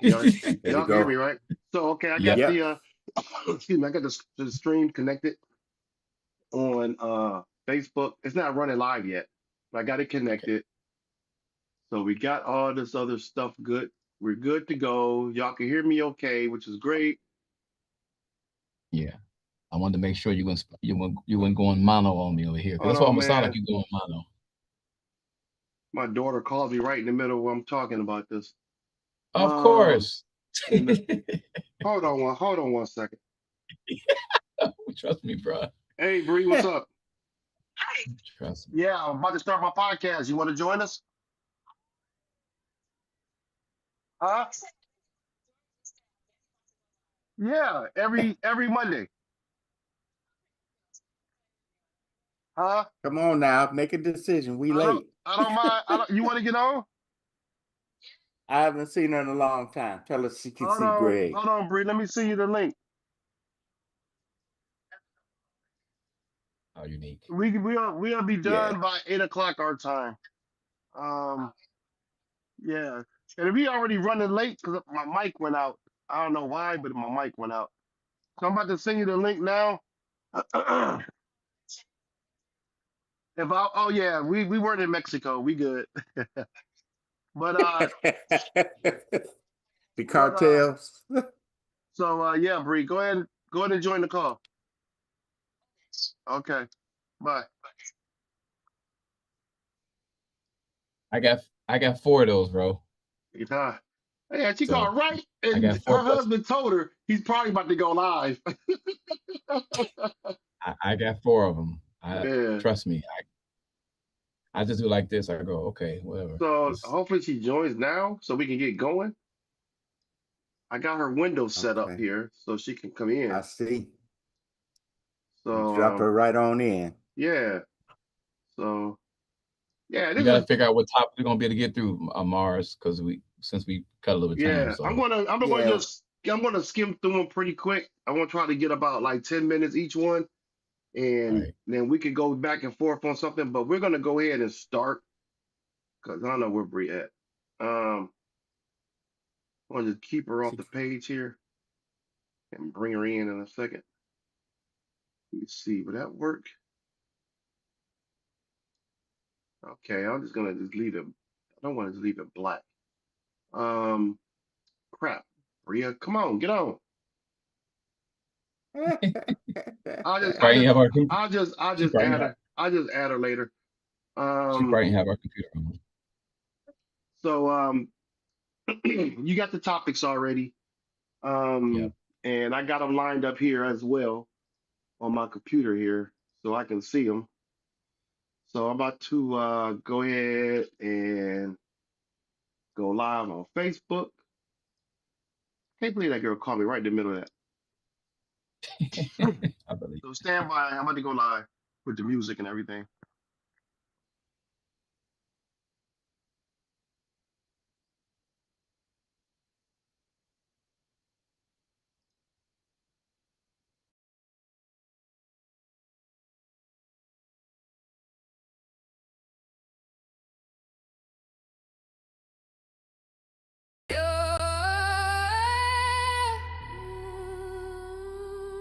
Y'all, There you y'all can hear me, go. right? So, okay, I got Yep. Yep. the excuse me, I got the stream connected on Facebook. It's not running live yet, but I got it Okay. connected. So we got all this other stuff good. We're good to go. Y'all can hear me okay, which is great. Yeah. I wanted to make sure you weren't going mono on me over here. 'Cause Hold that's what on, I'm gonna sound like man. you going mono. My daughter called me right in the middle where I'm talking about this. Of Um, course. and hold on one second. Trust me, bro. Hey, Bree, what's up? Trust me. Yeah, I'm about to start my podcast. You want to join us? Huh? Yeah, every Monday. Huh? Come on now, make a decision. We late. I don't mind. You want to get on? I haven't seen her in a long time. Tell her she can see Greg. Hold on, Bree. Let me send you the link. How unique. We'll be Yeah. done by 8 o'clock our time. Um, yeah. And if we already running late because my mic went out. I don't know why, but my mic went out. So I'm about to send you the link now. Oh yeah, we weren't in Mexico. We good. But The but cartels. yeah, Bree, go ahead and join the call. Okay. Bye. I got 4 of those, bro. Yeah. Yeah, she So called right, I and got 4 her plus. husband told her he's probably about to go live. I got 4 of them. Yeah. Trust me. I just do like this. I go, okay, whatever. So Just hopefully she joins now so we can get going. I got her window set up Okay. here so she can come I in. see. You So dropped her right on in. yeah. So yeah, we this got to is figure out what topic we're gonna be able to get through Mars because since we cut a little bit of time. yeah. So Yeah. I'm gonna skim through them pretty quick. I want to try to get about like 10 minutes each one, all and right. then we could go back and forth on something. But we're gonna go ahead and start because I don't know where Bree at. Um, I want to just keep her off She, the page here and bring her in a second. Let me see, would that work? Okay, I'm just gonna just leave it. I don't want to just leave it black. Um, crap, Bria, come on, get on. I'll just, I Probably just, have our I'll she just probably add have her. I'll just add her later. she Um, probably have our computer on. so you got the topics already. Yep. And I got them lined up here as well on my computer here, so I can see them. So I'm about to go ahead and go live on Facebook. Can't believe that girl called me right in the middle of that. I believe. So stand by. I'm about to go live with the music and everything.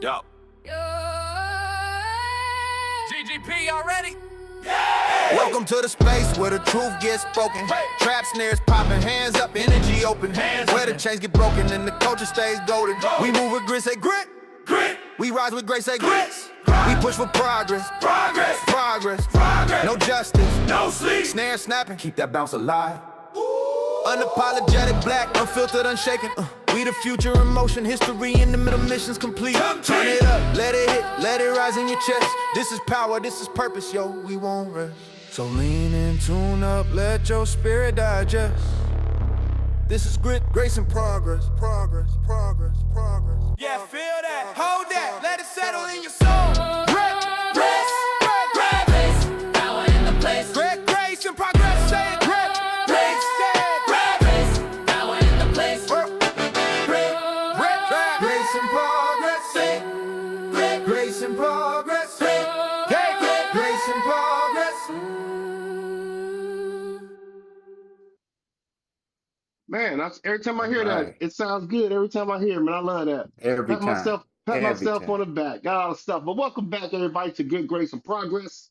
Yo. GGP already? Welcome to the space where the truth gets spoken. Trap snares popping, hands up, energy open. Where the chains get broken and the culture stays golden. We move with grit, say grit. Grit. We rise with grace, say grits. We push for progress. Progress. Progress. Progress. No justice. No sleep. Snare snapping, keep that bounce alive. Unapologetic, black, unfiltered, unshaken. We the future in motion, history in the middle, mission's complete. Turn it up, let it hit, let it rise in your chest. This is power, this is purpose, yo, we won't rest. So lean in, tune up, let your spirit digest. This is grit, grace, and progress. Progress, progress, progress. Yeah, feel that, hold that, let it settle in your soul. Grace, power in the place. Grace and progress, say it. Man, every time I All hear that, right. it sounds good. Every time I hear it, man, I love that. Every time. Pat Every myself on time. the back. Got all the stuff. But welcome back, everybody, to Good Grace and Progress.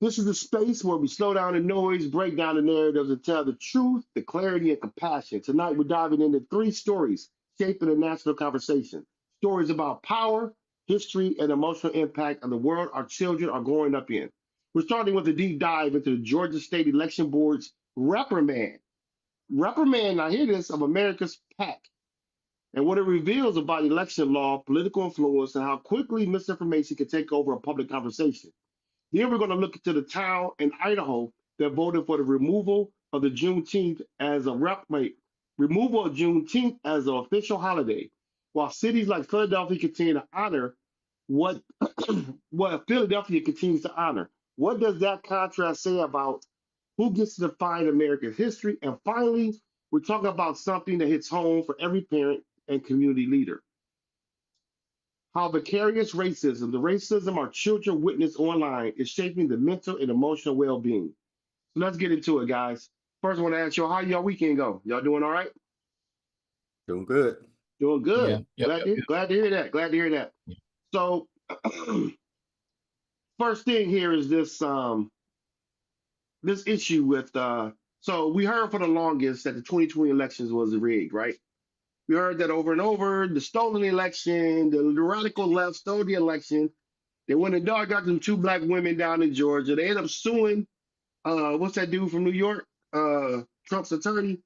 This is the space where we slow down the noise, break down the narratives, and tell the truth, the clarity, and compassion. Tonight, we're diving into 3 stories shaping the national conversation. Stories about power, history, and emotional impact of the world our children are growing up in. We're starting with a deep dive into the Georgia State Election Board's reprimand. Reprimand, now hear this, of America's PAC, and what it reveals about election law, political influence, and how quickly misinformation can take over a public conversation. Then we're going to look into the town in Idaho that voted for the removal of the Juneteenth as a removal of Juneteenth as an official holiday, while cities like Philadelphia continue to honor what what Philadelphia continues to honor. What does that contrast say about who gets to define American history? And finally, we're talking about something that hits home for every parent and community leader. How vicarious racism, the racism our children witness online, is shaping the mental and emotional well-being. So let's get into it, guys. First, I want to ask you, how y'all weekend go? Y'all doing all right? Doing good. Doing Yeah. good. Yep. Glad to hear that. Glad to hear that. Yeah. So, first thing here is this this issue with so we heard for the longest that the 2020 elections was rigged, right? We heard that over and over, the stolen election, the radical left stole the election. They went and dog got them 2 black women down in Georgia. They ended up suing what's that dude from New York? Trump's attorney.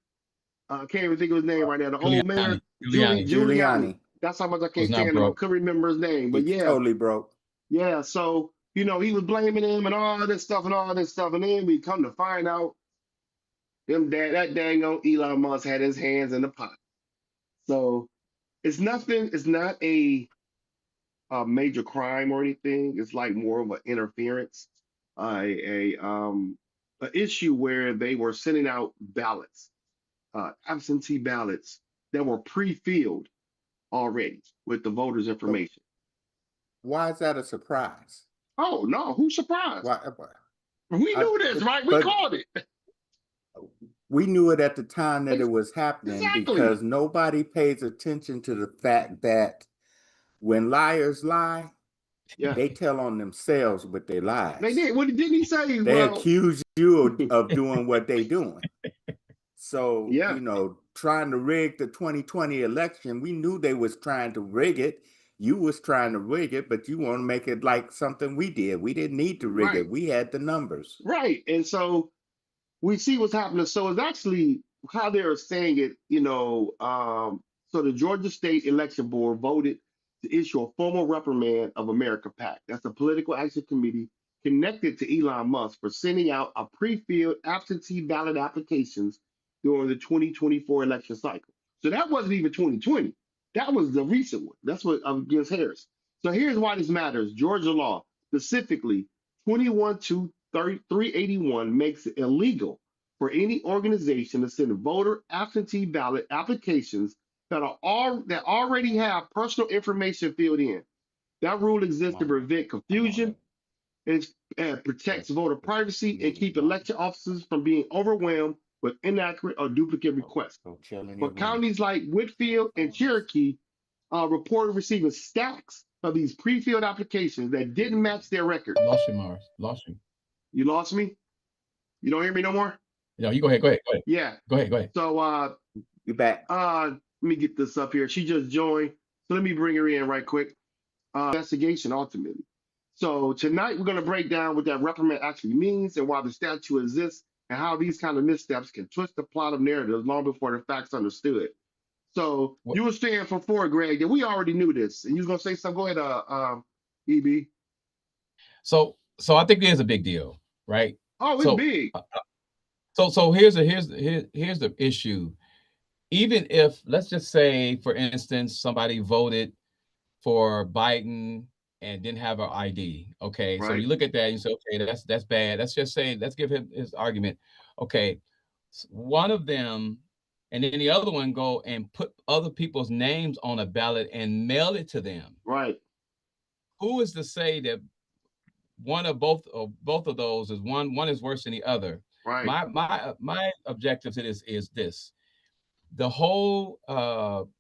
I can't even think of his name right now. The old mayor, Giuliani Giuliani. That's how much I was can't not stand him. I broke. couldn't remember his name. But He's yeah, totally broke. yeah. So, he was blaming him and all this stuff and all this stuff. And then we come to find out that dang old Elon Musk had his hands in the pot. So it's nothing, it's not a major crime or anything. It's like more of an interference, an issue where they were sending out ballots, absentee ballots that were pre-filled already with the voters' So information. why is that a surprise? Oh no, who's surprised? Why? We knew this, right? We But called it. we knew it at the time that it was happening Exactly. because nobody pays attention to the fact that when liars lie, Yeah, they tell on themselves with their lies. they did. What didn't he say? They Well, accuse you of doing what they doing. So, yeah, trying to rig the 2020 election, we knew they was trying to rig it. You was trying to rig it, but you want to make it like something we did. We didn't need to rig right, it. We had the numbers. right. And so we see what's happening. So it's actually how they're saying it, so the Georgia State Election Board voted to issue a formal reprimand of America PAC. That's a political action committee connected to Elon Musk for sending out a pre-filled absentee ballot applications during the 2024 election cycle. So that wasn't even 2020. That was the recent one. That's what against Harris. So here's why this matters. Georgia law, specifically 21-381, makes it illegal for any organization to send voter absentee ballot applications that already have personal information filled in. That rule exists to prevent confusion and protects voter privacy and keep election officers from being overwhelmed with inaccurate or duplicate requests. But counties like Whitfield and Cherokee reported receiving stacks of these pre-filled applications that didn't match their record. Lost you, Morris. Lost you. You lost me? You don't hear me no more? No, you go ahead. Go ahead. Yeah. Go ahead. So You back. let me get this up here. She just joined. So let me bring her in right quick. Investigation ultimately. So tonight we're going to break down what that reprimand actually means and why the statute exists and how these kind of missteps can twist the plot of narratives long before the facts understood. So you were saying before, Greg, that we already knew this, and you was gonna say something. Go ahead, EB. So I think there's a big deal, right? Oh, it's big. So here's the issue. Even if, let's just say, for instance, somebody voted for Biden and didn't have an ID. Okay, right. So you look at that and you say, okay, that's bad. Let's just say, let's give him his argument. Okay, one of them, and then the other one go and put other people's names on a ballot and mail it to them. Right. Who is to say that one of both of those is one is worse than the other? Right. My objective to this is this: the whole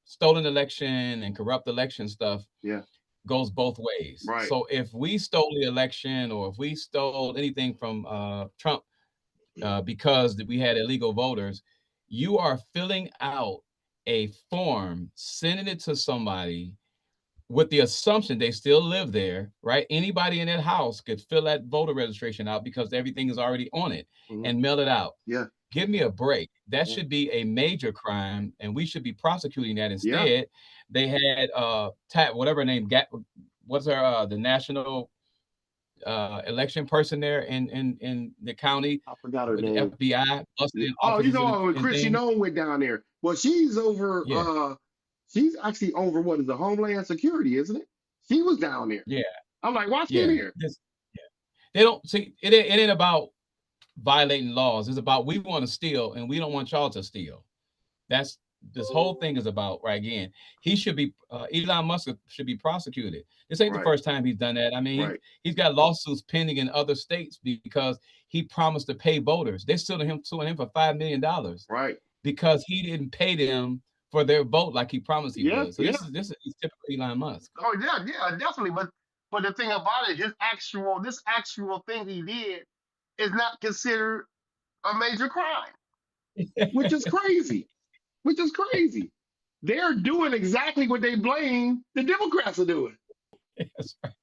stolen election and corrupt election stuff goes both ways. Right. So if we stole the election, or if we stole anything from Trump because we had illegal voters, you are filling out a form, sending it to somebody with the assumption they still live there, right? Anybody in that house could fill that voter registration out because everything is already on it, and mail it out. Yeah. Give me a break. That should be a major crime, and we should be prosecuting that. Instead, they had whatever her name, what's her the national election person there in the county. I forgot her name. The FBI busting Chris, went down there. Well, she's over she's actually over what is the Homeland Security, isn't it? She was down there. Yeah. I'm like, why she in here? They don't see it ain't about violating laws. It's about, we want to steal and we don't want y'all to steal. That's this whole thing is about, right? Again, he should be Elon Musk should be prosecuted. This ain't the first time he's done that. I mean, he's got lawsuits pending in other states because he promised to pay voters. They're suing him for $5 million. Right. Because he didn't pay them for their vote like he promised he would. So this is typical Elon Musk. Oh yeah, definitely. But the thing about it, this actual thing he did is not considered a major crime, which is crazy. They're doing exactly what they blame the Democrats are doing. That's right.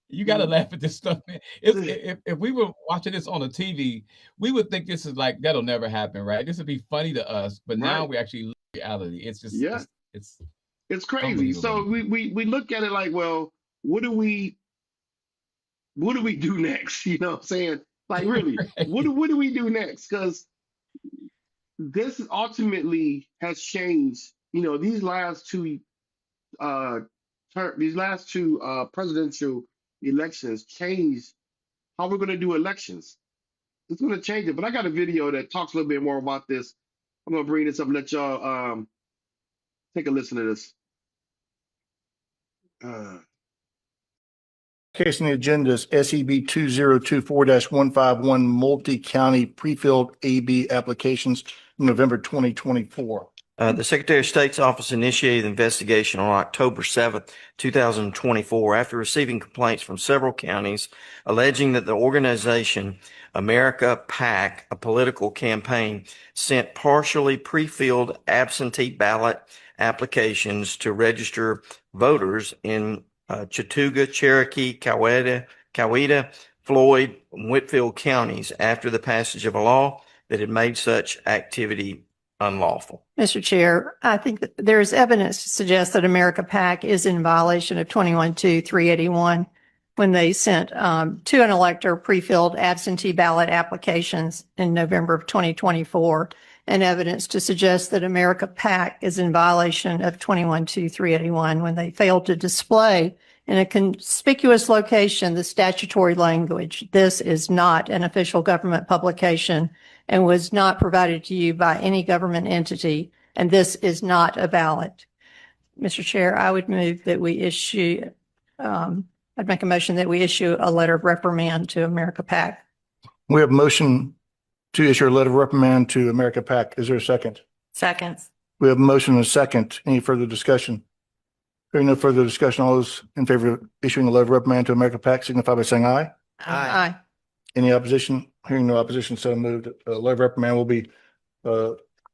You got to laugh at this stuff, man. If we were watching this on a TV, we would think this is like, that'll never happen, right? This would be funny to us, but now we actually look at reality. It's just, it's crazy. So we look at it like, well, what do we do next? You know what I'm saying? Like, really, what do we do next? Because this ultimately has changed. You know, these last two presidential elections changed how we're going to do elections. It's going to change it. But I got a video that talks a little bit more about this. I'm going to bring this up and let y'all take a listen to this. Case on the agenda is SEB 2024-151 multi-county pre-filled AB applications, November 2024. The Secretary of State's office initiated an investigation on October 7th, 2024, after receiving complaints from several counties alleging that the organization America PAC, a political campaign, sent partially pre-filled absentee ballot applications to register voters in Chattooga, Cherokee, Coweta, Floyd, and Whitfield counties after the passage of a law that had made such activity unlawful. Mr. Chair, I think that there is evidence to suggest that America PAC is in violation of 21-2-381 when they sent to an elector pre-filled absentee ballot applications in November of 2024, and evidence to suggest that America PAC is in violation of 21-2-381 when they failed to display in a conspicuous location the statutory language. This is not an official government publication and was not provided to you by any government entity, and this is not a ballot. Mr. Chair, I would move that we issue, I'd make a motion that we issue a letter of reprimand to America PAC. We have a motion to issue a letter of reprimand to America PAC. Is there a second? Second. We have a motion and a second. Any further discussion? Hearing no further discussion, all those in favor of issuing a letter of reprimand to America PAC signify by saying aye. Aye. Any opposition? Hearing no opposition, so moved. A letter of reprimand will be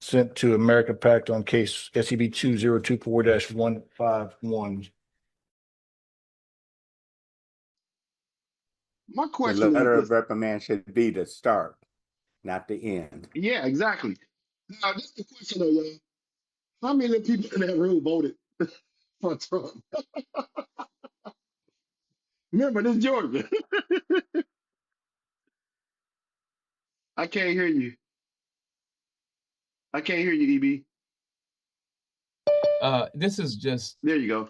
sent to America PAC on case SEB 2024-151. My question the letter is of reprimand should be the start, not the end. Yeah, exactly. Now, this is the question though, y'all. How many people in that room voted for Trump? Remember, this is Georgia. I can't hear you. I can't hear you, EB. This is just, there you go,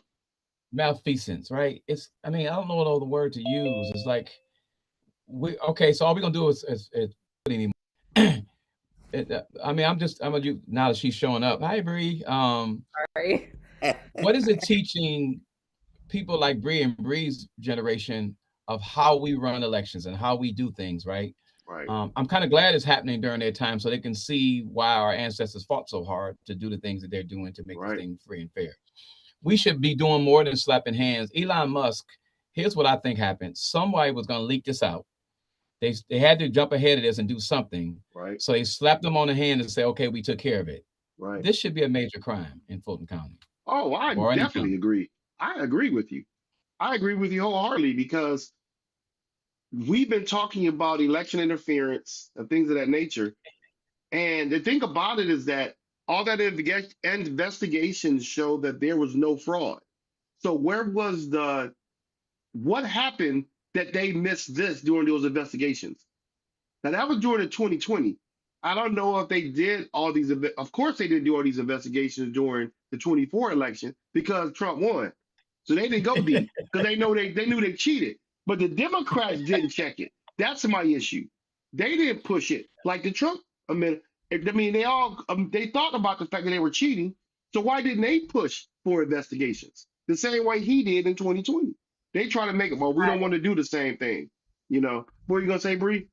malfeasance, right? I mean, I don't know what other word to use. It's like, so all we're gonna do is anymore. I mean, I'm gonna now that she's showing up. Hi, Bree. Sorry. What is it teaching people like Bree and Bree's generation of how we run elections and how we do things, right? Right. I'm kind of glad it's happening during their time so they can see why our ancestors fought so hard to do the things that they're doing to make this thing free and fair. We should be doing more than slapping hands. Elon Musk, here's what I think happened. Somebody was going to leak this out. They had to jump ahead of this and do something. Right. So they slapped them on the hand and say, okay, we took care of it. Right. This should be a major crime in Fulton County. Oh, I definitely agree. I agree with you. I agree with you wholeheartedly because we've been talking about election interference and things of that nature. And the thing about it is that all that investigations show that there was no fraud. So where was what happened that they missed this during those investigations? Now that was during the 2020. I don't know if they did all these, of course they didn't do all these investigations during the 24 election because Trump won. So they didn't go deep because they knew they cheated. But the Democrats didn't check it. That's my issue. They didn't push it like the Trump. I mean, they all they thought about the fact that they were cheating. So why didn't they push for investigations the same way he did in 2020? They try to make it. Well, we don't want to do the same thing. You know, what are you gonna say, Bree?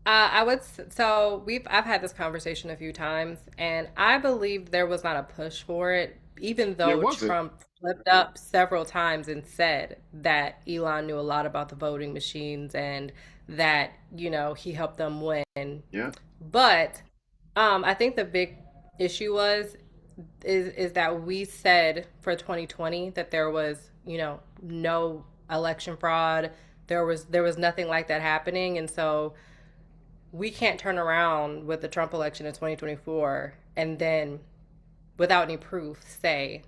I've had this conversation a few times, and I believe there was not a push for it, even though Trump flipped up several times and said that Elon knew a lot about the voting machines and that, he helped them win. Yeah. But I think the big issue is that we said for 2020 that there was, no election fraud. There was nothing like that happening, and so we can't turn around with the Trump election in 2024 and then, without any proof, say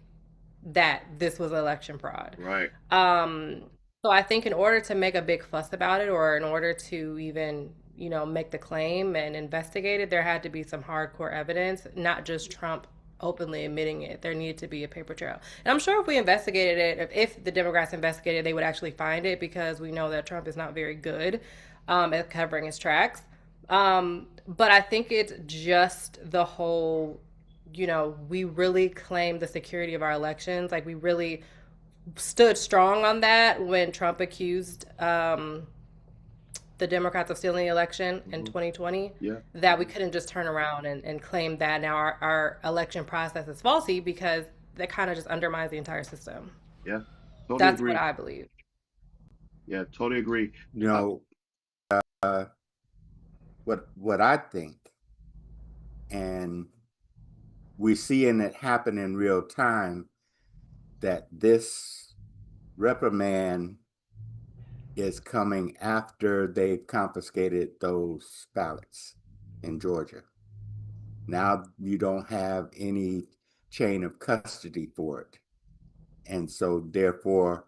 that this was election fraud. Right. So I think in order to make a big fuss about it, or in order to even, make the claim and investigate it, there had to be some hardcore evidence, not just Trump openly admitting it. There needed to be a paper trail. And I'm sure if we investigated it, if the Democrats investigated, they would actually find it, because we know that Trump is not very good at covering his tracks. But I think it's just the whole, we really claimed the security of our elections. Like, we really stood strong on that when Trump accused the Democrats of stealing the election in 2020, that we couldn't just turn around and claim that now our election process is faulty, because that kind of just undermines the entire system. Yeah, totally That's agree. what I believe. Yeah, totally agree. What I think, and we're seeing it happen in real time, that this reprimand is coming after they've confiscated those ballots in Georgia. Now you don't have any chain of custody for it. And so therefore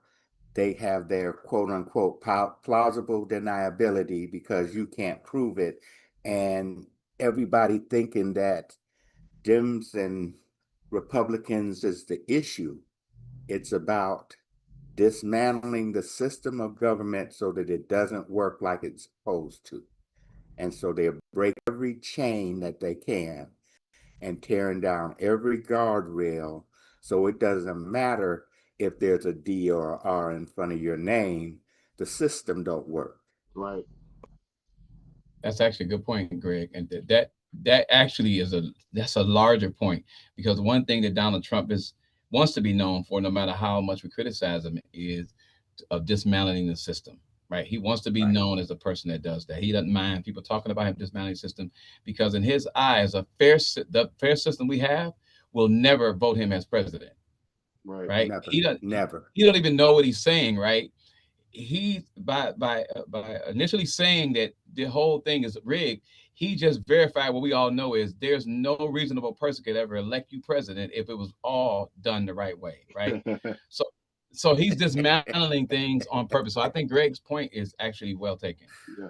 they have their quote unquote plausible deniability because you can't prove it. And everybody thinking that Dems and Republicans is the issue. It's about dismantling the system of government so that it doesn't work like it's supposed to. And so they break every chain that they can and tearing down every guardrail. So it doesn't matter if there's a D or an R in front of your name, the system don't work. Right. That's actually a good point, Greg. And that actually that's a larger point, because one thing that Donald Trump wants to be known for, no matter how much we criticize him, is of dismantling the system. Right? He wants to be known as a person that does that. He doesn't mind people talking about him dismantling the system, because in his eyes, the fair system we have will never vote him as president. Right? Never. He don't even know what he's saying. Right? He by initially saying that the whole thing is rigged, he just verified what we all know is there's no reasonable person could ever elect you president if it was all done the right way. Right? So he's dismantling things on purpose. So I think Greg's point is actually well taken. Yeah.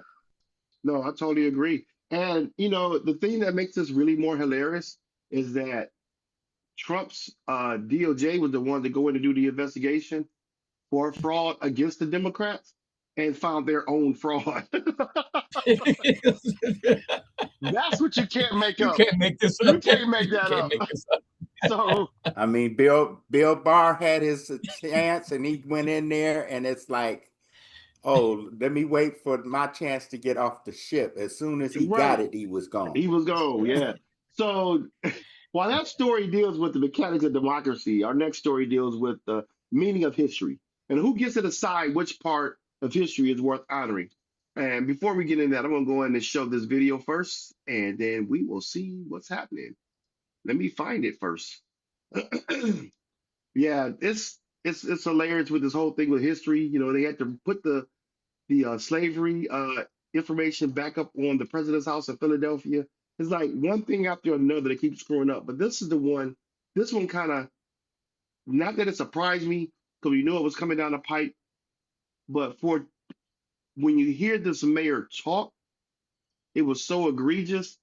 No, I totally agree. And, the thing that makes this really more hilarious is that Trump's DOJ was the one to go in to do the investigation for fraud against the Democrats and found their own fraud. That's what you can't make up. You can't make this up. You can't make that up. So I mean, Bill Barr had his chance and he went in there, and it's like Oh, let me wait for my chance to get off the ship. As soon as he got Right. it, he was gone. He was gone, yeah. So while that story deals with the mechanics of democracy, our next story deals with the meaning of history and who gets to decide which part of history is worth honoring. And before we get into that, I'm going to go in and show this video first, and then we will see what's happening. Let me find it first. Yeah, it's hilarious with this whole thing with history. You know, they had to put the slavery information back up on the president's house in Philadelphia. It's like one thing after another that keeps screwing up. But this is the one. This one kind of, not that it surprised me because we knew it was coming down the pipe, but for when you hear this mayor talk, it was so egregious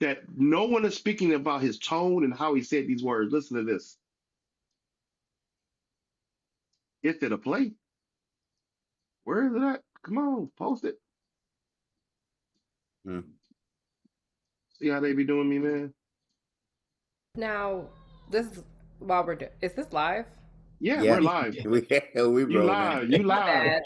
that no one is speaking about his tone and how he said these words. Listen to this. If it'll play. Where is it at? Come on, post it. See how they be doing me, man? Now, this is while we're doing. Is this live? Yeah, we're live. we You rolling. live. You live.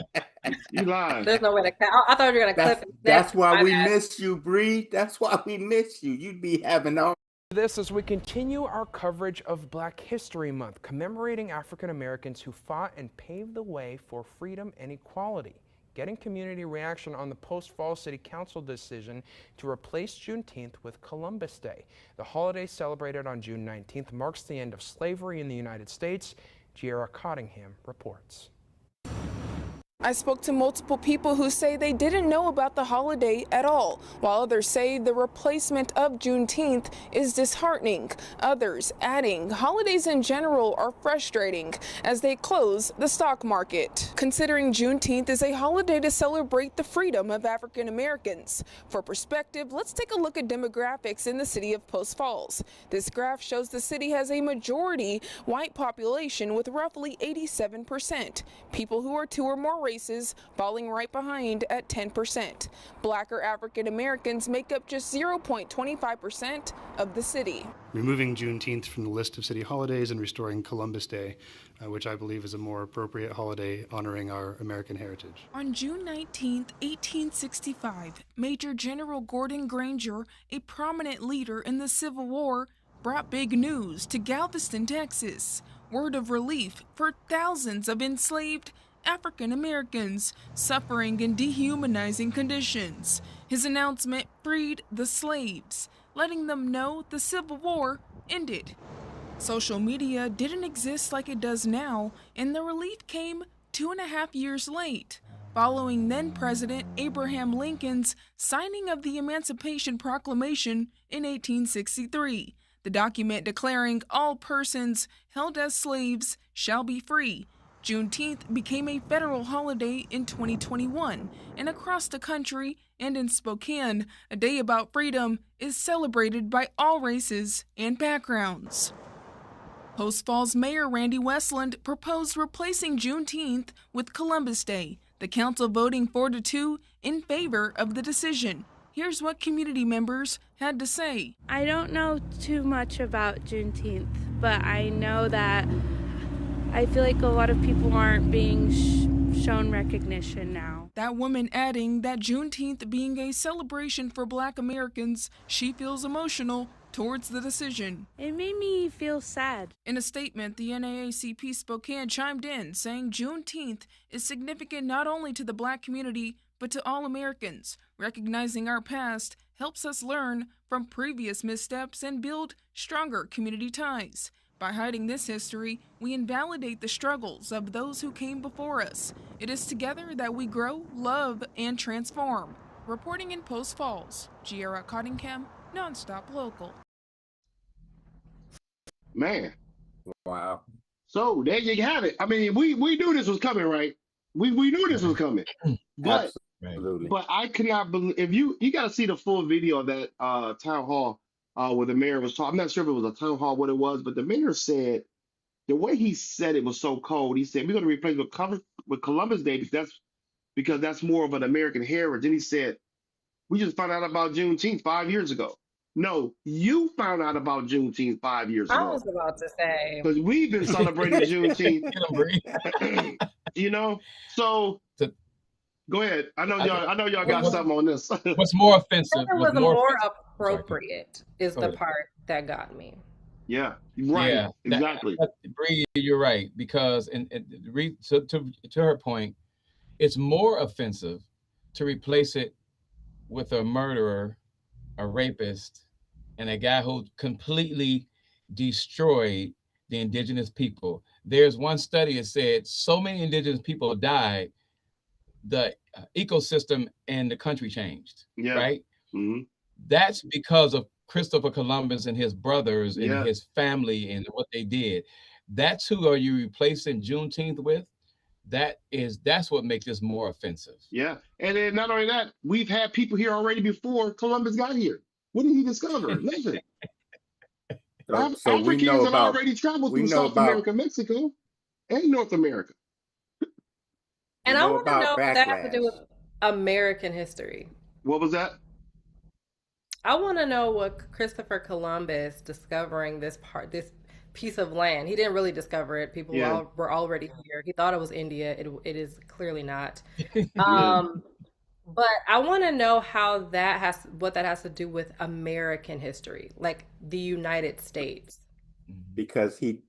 You live. There's no way to. I thought you were gonna clip it. That's why My we bad. miss you, Bree. That's why we miss you. You'd be having all This as we continue our coverage of Black History Month, commemorating African Americans who fought and paved the way for freedom and equality. Getting community reaction on the Post Falls City Council decision to replace Juneteenth with Columbus Day. The holiday celebrated on June 19th marks the end of slavery in the United States. Giera Cottingham reports. I spoke to multiple people who say they didn't know about the holiday at all, while others say the replacement of Juneteenth is disheartening. Others adding holidays in general are frustrating as they close the stock market. Considering Juneteenth is a holiday to celebrate the freedom of African Americans. For perspective, let's take a look at demographics in the city of Post Falls. This graph shows the city has a majority white population with roughly 87%. People who are 2 or more races falling right behind at 10%. Black or African Americans make up just 0.25% of the city. Removing Juneteenth from the list of city holidays and restoring Columbus Day, which I believe is a more appropriate holiday honoring our American heritage. On June 19, 1865, Major General Gordon Granger, a prominent leader in the Civil War, brought big news to Galveston, Texas. Word of relief for thousands of enslaved African Americans suffering in dehumanizing conditions. His announcement freed the slaves, letting them know the Civil War ended. Social media didn't exist like it does now, and the relief came 2.5 years late, following then-President Abraham Lincoln's signing of the Emancipation Proclamation in 1863, the document declaring all persons held as slaves shall be free. Juneteenth became a federal holiday in 2021, and across the country and in Spokane, a day about freedom is celebrated by all races and backgrounds. Post Falls Mayor Randy Westland proposed replacing Juneteenth with Columbus Day, the council voting 4-2 in favor of the decision. Here's what community members had to say. I don't know too much about Juneteenth, but I know that I feel like a lot of people aren't being shown recognition now. That woman adding that Juneteenth being a celebration for Black Americans, she feels emotional towards the decision. It made me feel sad. In a statement, the NAACP Spokane chimed in, saying Juneteenth is significant not only to the Black community, but to all Americans. Recognizing our past helps us learn from previous missteps and build stronger community ties. By hiding this history, we invalidate the struggles of those who came before us. It is together that we grow, love, and transform. Reporting in Post Falls, Giera Cottingham, Nonstop Local. Man. Wow. So there you have it. I mean, we knew this was coming, right? We knew this was coming. But Absolutely. but I could not believe, if you got to see the full video of that town hall where the mayor was talking. I'm not sure if it was a town hall, what it was, but the mayor said, the way he said it was so cold. He said, we're going to replace with Columbus Day because that's more of an American heritage. And he said, we just found out about Juneteenth 5 years ago. No, you found out about Juneteenth 5 years ago. I was about to say. Because we've been celebrating Juneteenth. You know? So Go ahead. I know y'all got What- something on this. what's more offensive? It was What's more more offensive? Sorry, appropriate is go the ahead. part that got me. Yeah, right. Yeah, Exactly. Bree, you're right, because to her point, it's more offensive to replace it with a murderer, a rapist, and a guy who completely destroyed the indigenous people. There's one study that said so many indigenous people died, the ecosystem in the country changed. Yeah. Right? Mm-hmm. That's because of Christopher Columbus and his brothers and Yeah. his family and what they did. That's who are you replacing Juneteenth with? That's what makes this more offensive. Yeah. And then not only that, we've had people here already before Columbus got here. What did he discover? Nothing. So we Africans know had about, already traveled we through know South about, America, Mexico, and North America. we And I know want to about know what that has to do backlash. with American history. What was that? I want to know what Christopher Columbus discovering this piece of land. He didn't really discover it. People Yeah. were already here. He thought it was India. It is clearly not. Yeah. But I want to know what that has to do with American history, like the United States. Because he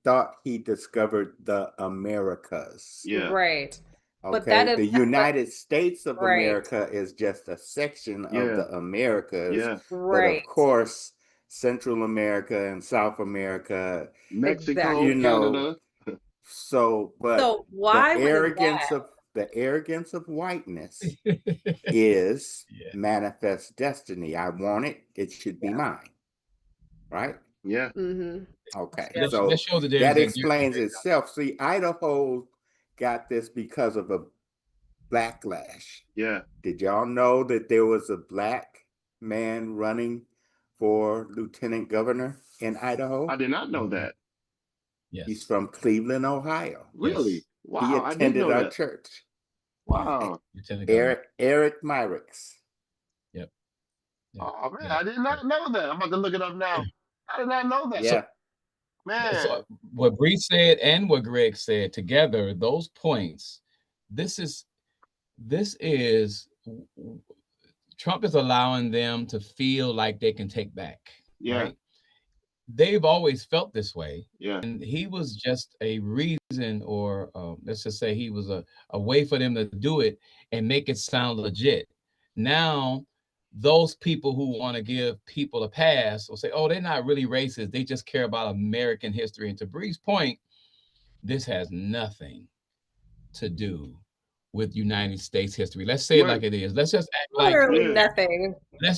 thought he discovered the Americas. Yeah. Right. But Okay, that is the United States of right. America is just a section Yeah. of the Americas. Yeah. But Right. of course, Central America and South America, Mexico, you know, Canada. so So why the would arrogance of whiteness is Yeah. manifest destiny. I want it, it should be mine. Right? Yeah. Mm-hmm. Okay. That So shows that that there's explains itself. See, Idaho got this because of a backlash. Yeah. Did y'all know that there was a black man running for lieutenant governor in Idaho? I did not know that. Yes. He's from Cleveland, Ohio. Really? Yes. Wow. He I didn't attended know our that. church. Wow. Eric Myricks. Yep. Oh man, I did not know that. I'm about to look it up now. I did not know that. Yeah. Man. So what Bree said and what Greg said together, those points, this is Trump is allowing them to feel like they can take back. Yeah. Right? They've always felt this way. Yeah. And he was just a reason, or let's just say he was a way for them to do it and make it sound legit. Now, those people who want to give people a pass will say, oh, they're not really racist. They just care about American history. And to Bree's point, this has nothing to do with United States history. Let's say it like it is. Let's just act like literally nothing.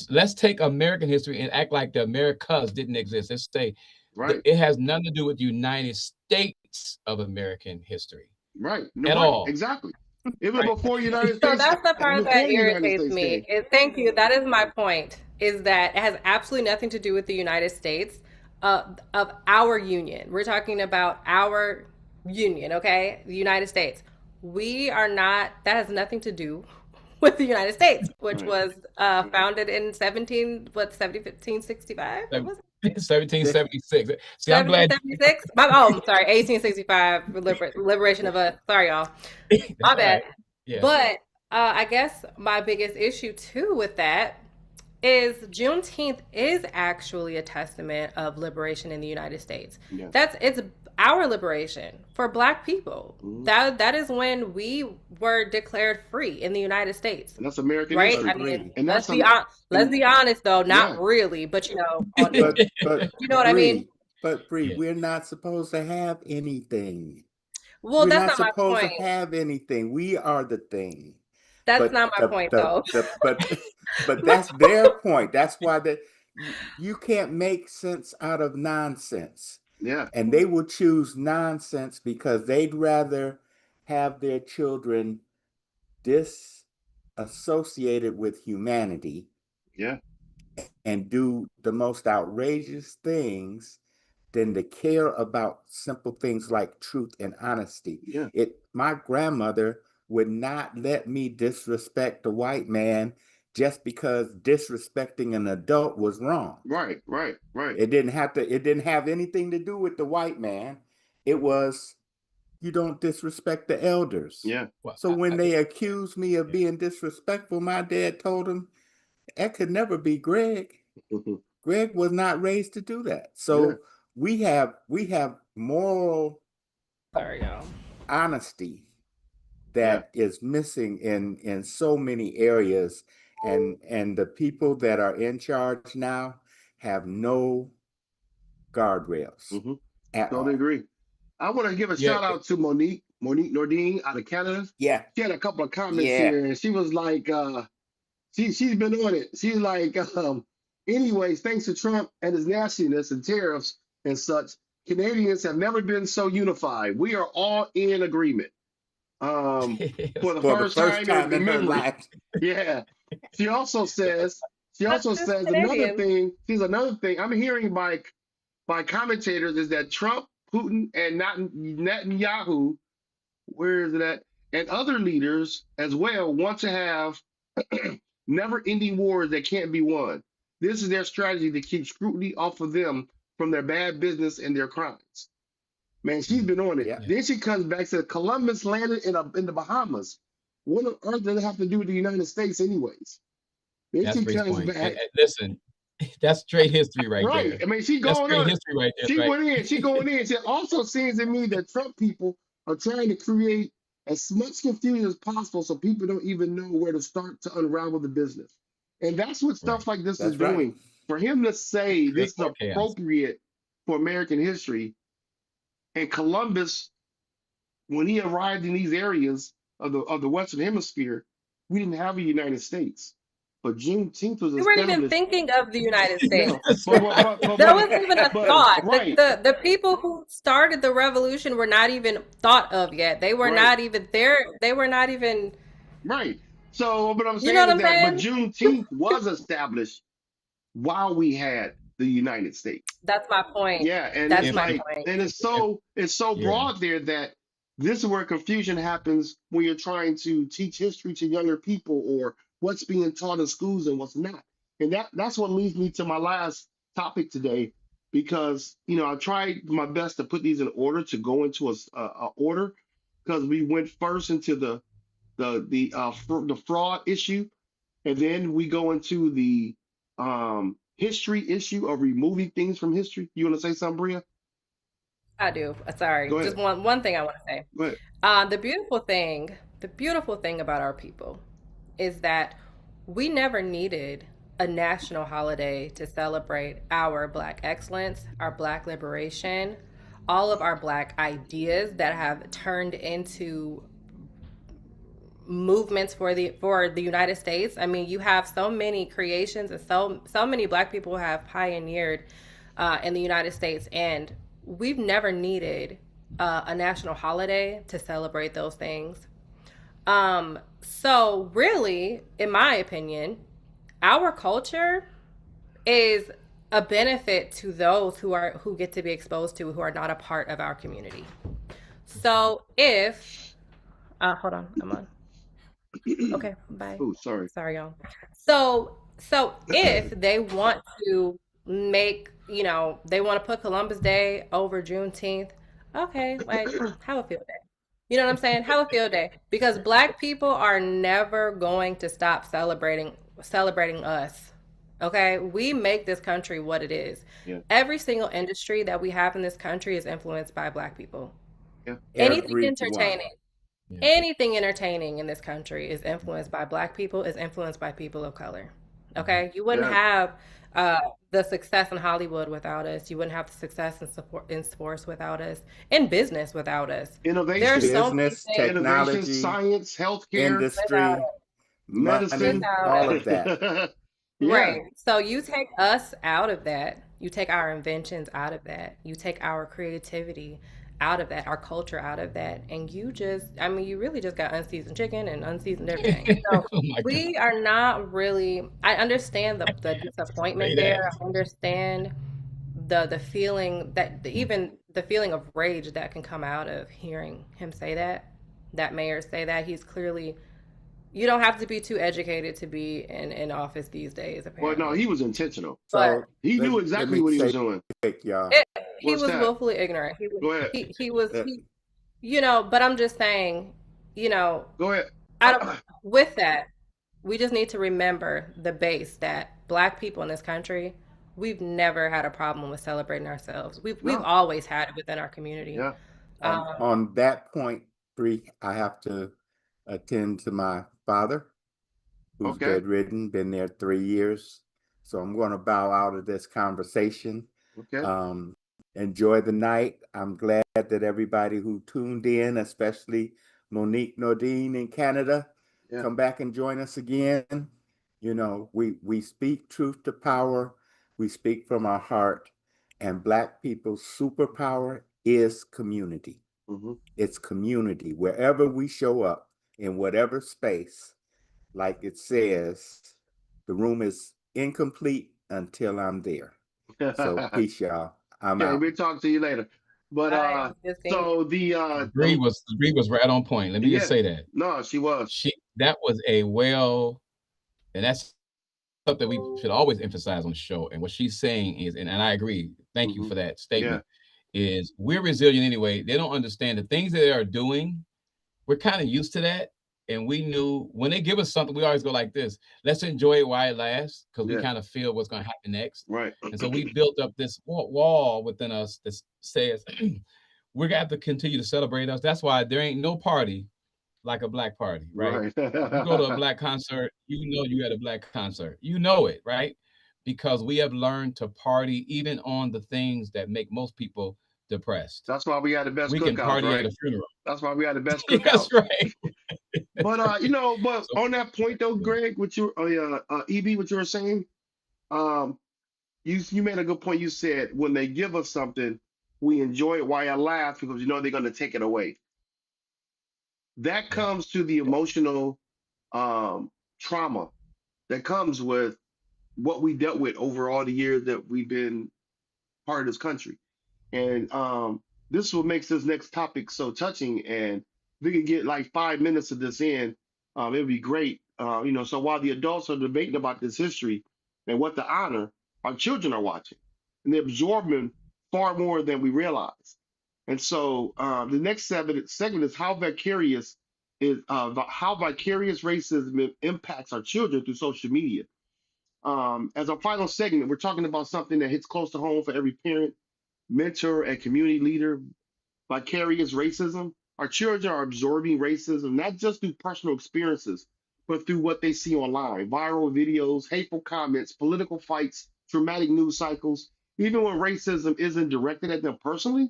Let's take American history and act like the Americas didn't exist. Let's say it has nothing to do with the United States of American history. Right. At all. Exactly. It was before United So States. that's the part that irritates States me. came. Thank you. That is my point, is that it has absolutely nothing to do with the United States of our union. We're talking about our union, okay? The United States. We are not, that has nothing to do with the United States, which was founded in 1765? What was it? 1776. See, I'm glad. 1776? I'm sorry, 1865, liberation of us. Sorry, y'all. My bad. Yeah. But I guess my biggest issue too with that is Juneteenth is actually a testament of liberation in the United States. Yes. It's our liberation for Black people. Mm-hmm. That is when we were declared free in the United States. And that's American right? history. I mean, And let's be honest though, not really, but you know, but you know what I mean? But Bree, we're not supposed to have anything. Well, we're that's not my supposed point. to have anything. We are the thing. That's not my point though. But that's their point. That's why you can't make sense out of nonsense. Yeah. And they will choose nonsense because they'd rather have their children disassociated with humanity. Yeah. And do the most outrageous things than to care about simple things like truth and honesty. Yeah. My grandmother would not let me disrespect a white man just because disrespecting an adult was wrong. Right. It didn't have anything to do with the white man. It was you don't disrespect the elders. Yeah. So when they accuse me of being disrespectful, my dad told them that could never be Greg. Greg was not raised to do that. So we have moral honesty that is missing in so many areas, and the people that are in charge now have no guardrails at all. Totally agree. I want to give a shout out to Monique Nordine out of Canada. Yeah. She had a couple of comments here, and she was like, she's been on it. She's like, anyways, thanks to Trump and his nastiness and tariffs and such, Canadians have never been so unified. We are all in agreement. For the first time in her life. Yeah. She also says another thing. I'm hearing by commentators is that Trump, Putin, and Netanyahu, where is it at, and other leaders as well want to have never-ending wars that can't be won. This is their strategy to keep scrutiny off of them from their bad business and their crimes. Man, she's been on it. Yeah. Then she comes back to Columbus landed in the Bahamas. What on earth does it have to do with the United States anyways? Then that's she comes back. And listen, that's straight history right there. I mean, she's going on. History right there, she went in. She going in. It also seems to me that Trump people are trying to create as much confusion as possible so people don't even know where to start to unravel the business. And that's what stuff like this is doing. For him to say this is appropriate for American history, and Columbus, when he arrived in these areas of the Western Hemisphere, we didn't have a United States. But Juneteenth was established. We weren't even thinking of the United States. That wasn't even a thought. The people who started the revolution were not even thought of yet. They were not even there. They were not even. Right. So, but I'm saying but Juneteenth was established while we had the United States. That's my point. Yeah, and that's my point. And it's so broad there that this is where confusion happens when you're trying to teach history to younger people, or what's being taught in schools and what's not. And that's what leads me to my last topic today, because I tried my best to put these in order, to go into a order, because we went first into the fraud issue, and then we go into the history issue of removing things from history. You want to say something, Bria? I do. Sorry. Just one thing I want to say. Go ahead. The beautiful thing about our people is that we never needed a national holiday to celebrate our Black excellence, our Black liberation, all of our Black ideas that have turned into movements for the United States. I mean, you have so many creations, and so many Black people have pioneered in the United States, and we've never needed a national holiday to celebrate those things. So really, in my opinion, our culture is a benefit to those who get to be exposed to, who are not a part of our community. So if hold on, I'm on. Okay, bye. Oh, sorry, y'all. So if they want to make, they want to put Columbus Day over Juneteenth, okay, like, have a field day. You know what I'm saying? Have a field day, because Black people are never going to stop celebrating us. Okay, we make this country what it is. Yeah. Every single industry that we have in this country is influenced by Black people. Yeah. Anything entertaining in this country is influenced by Black people, is influenced by people of color. Okay, you wouldn't have the success in Hollywood without us. You wouldn't have the success in sports without us, in business without us. Innovation, business, technology, innovation, science, healthcare, industry, medicine, all of that. Yeah. Right. So you take us out of that. You take our inventions out of that. You take our creativity out of that, our culture out of that, and you really just got unseasoned chicken and unseasoned everything. So we are not really. I understand the disappointment there. I understand the feeling even the feeling of rage that can come out of hearing him say that mayor say that. He's clearly. You don't have to be too educated to be in office these days, apparently. Well, no, he was intentional. So he knew exactly what he was doing. He was willfully ignorant. Go ahead. He was But I'm just saying, you know, Go ahead. I don't, with that, we just need to remember the base that Black people in this country, we've never had a problem with celebrating ourselves. We've No. always had it within our community. Yeah. On that point, Bree, I have to attend to my father, who's Okay. bedridden, been there 3 years. So I'm going to bow out of this conversation. Okay. Enjoy the night. I'm glad that everybody who tuned in, especially Monique Nordine in Canada, Yeah. come back and join us again. You know, we speak truth to power. We speak from our heart. And Black people's superpower is community. Mm-hmm. It's community. Wherever we show up, in whatever space, like it says, the room is incomplete until I'm there. So peace, y'all. I'm Okay, out. we'll talk to you later. But Right. Just think- so Bree was right on point. Let me just say that. No, she was. That was and that's something we should always emphasize on the show. And what she's saying is, and I agree, thank you for that statement, is we're resilient anyway. They don't understand the things that they are doing. We're kind of used to that. And we knew when they give us something, we always go like this, let's enjoy it while it lasts, because we kind of feel what's going to happen next. Right. And so we built up this wall within us that says we're going to have to continue to celebrate us. That's why there ain't no party like a Black party, right? If you go to a Black concert, you know you had a Black concert. You know it, right? Because we have learned to party even on the things that make most people depressed. That's why we had the best We cookouts, can party right? at a funeral. That's why we had the best cookouts. That's right. But but on that point though, Greg, what you EB, what you were saying, you made a good point. You said when they give us something, we enjoy it while it lasts because they're going to take it away. That comes to the emotional trauma that comes with what we dealt with over all the years that we've been part of this country. And this is what makes this next topic so touching. And if we can get like 5 minutes of this in, it would be great. So while the adults are debating about this history and what to honor, our children are watching and they're absorbing far more than we realize. And so the next segment is how vicarious racism impacts our children through social media. As our final segment, we're talking about something that hits close to home for every parent, mentor, and community leader: vicarious racism. Our children are absorbing racism not just through personal experiences, but through what they see online: viral videos, hateful comments, political fights, traumatic news cycles. Even when racism isn't directed at them personally,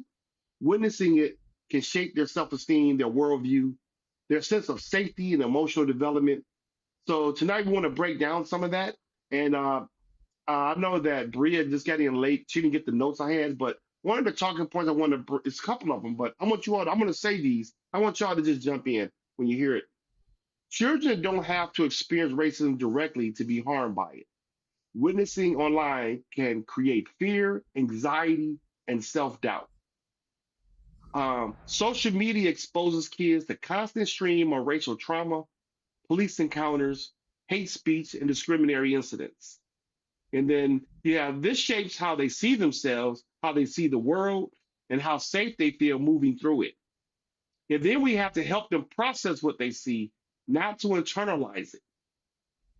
witnessing it can shape their self-esteem, their worldview, their sense of safety and emotional development. So tonight we want to break down some of that. And I know that Bria just got in late. She didn't get the notes I had, but one of the talking points I want to, it's a couple of them, but I'm going to say these. I want y'all to just jump in when you hear it. Children don't have to experience racism directly to be harmed by it. Witnessing online can create fear, anxiety, and self-doubt. Social media exposes kids to constant stream of racial trauma, police encounters, hate speech, and discriminatory incidents. And then, this shapes how they see themselves, how they see the world, and how safe they feel moving through it. And then we have to help them process what they see, not to internalize it.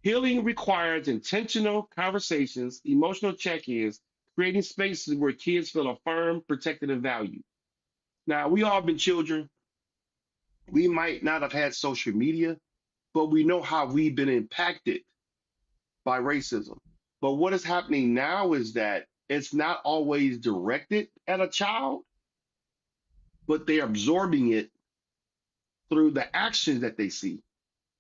Healing requires intentional conversations, emotional check-ins, creating spaces where kids feel affirmed, protected, and valued. Now, we all been children. We might not have had social media, but we know how we've been impacted by racism. But what is happening now is that it's not always directed at a child, but they're absorbing it through the actions that they see.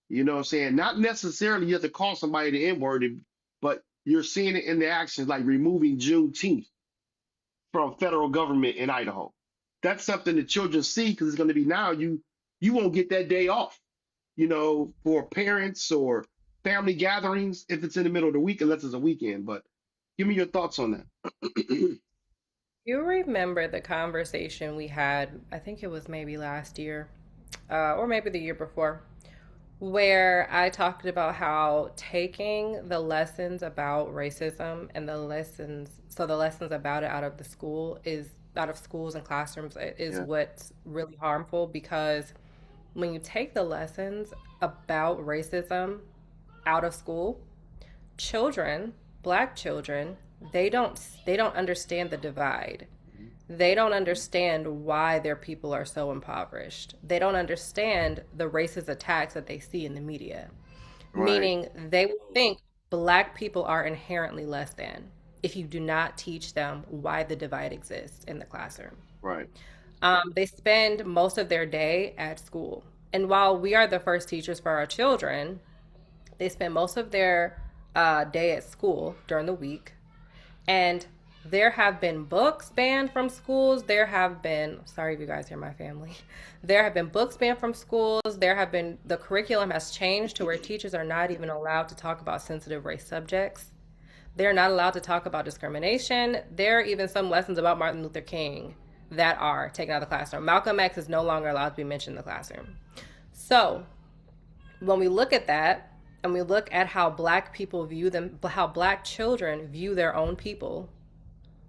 You know what I'm saying? Not necessarily you have to call somebody the N-word, but you're seeing it in the actions, like removing Juneteenth from federal government in Idaho. That's something the children see because it's going to be now you won't get that day off, for parents or family gatherings if it's in the middle of the week, unless it's a weekend. But give me your thoughts on that. You remember the conversation we had, I think it was maybe last year, or maybe the year before, where I talked about how taking the lessons about racism and the lessons about it out of the school is out of schools and classrooms is Yeah. what's really harmful, because when you take the lessons about racism out of school, children, black children, they don't understand the divide. They don't understand why their people are so impoverished. They don't understand the racist attacks that they see in the media. Right. Meaning they will think black people are inherently less than if you do not teach them why the divide exists in the classroom. Right. They spend most of their day at school. And while we are the first teachers for our children, they spend most of their day at school during the week. And there have been books banned from schools. There have been, sorry if you guys hear my family. There have been books banned from schools. The curriculum has changed to where teachers are not even allowed to talk about sensitive race subjects. They're not allowed to talk about discrimination. There are even some lessons about Martin Luther King that are taken out of the classroom. Malcolm X is no longer allowed to be mentioned in the classroom. So when we look at that and we look at how black people view them, how black children view their own people,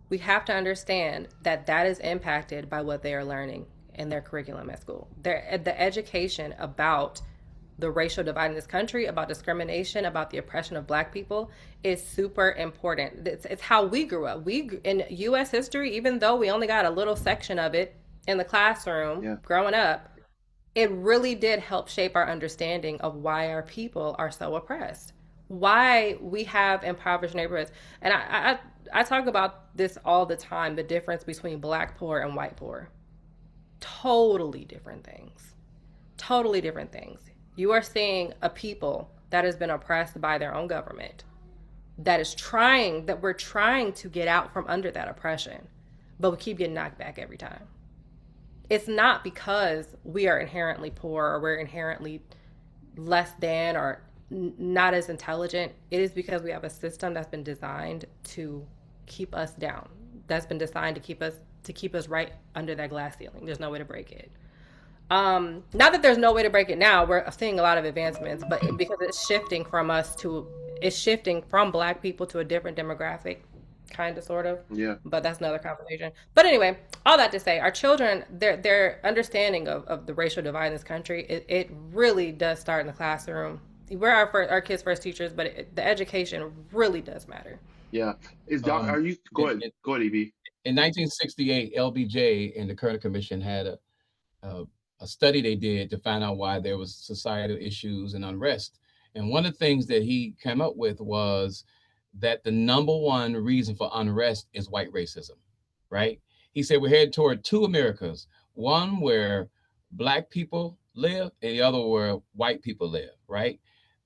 we have to understand that that is impacted by what they are learning in their curriculum at school. The education about the racial divide in this country, about discrimination, about the oppression of black people is super important. It's how we grew up. In U.S. history, even though we only got a little section of it in the classroom growing up, it really did help shape our understanding of why our people are so oppressed, why we have impoverished neighborhoods. And I talk about this all the time, the difference between black poor and white poor. Totally different things. Totally different things. You are seeing a people that has been oppressed by their own government, that we're trying to get out from under that oppression, but we keep getting knocked back every time. It's not because we are inherently poor or we're inherently less than or not as intelligent. It is because we have a system that's been designed to keep us down. That's been designed to keep us right under that glass ceiling. There's no way to break it. Not that there's no way to break it now. We're seeing a lot of advancements, but because it's shifting from black people to a different demographic, kind of, sort of. Yeah. But that's another conversation. But anyway, all that to say, our children, their understanding of the racial divide in this country, it really does start in the classroom. We're our kids' first teachers, but the education really does matter. Yeah. Are you go ahead, EB. In 1968, LBJ and the Kerner Commission had a study they did to find out why there was societal issues and unrest. And one of the things that he came up with was that the number one reason for unrest is white racism, right? He said we're headed toward two Americas, one where black people live and the other where white people live, right?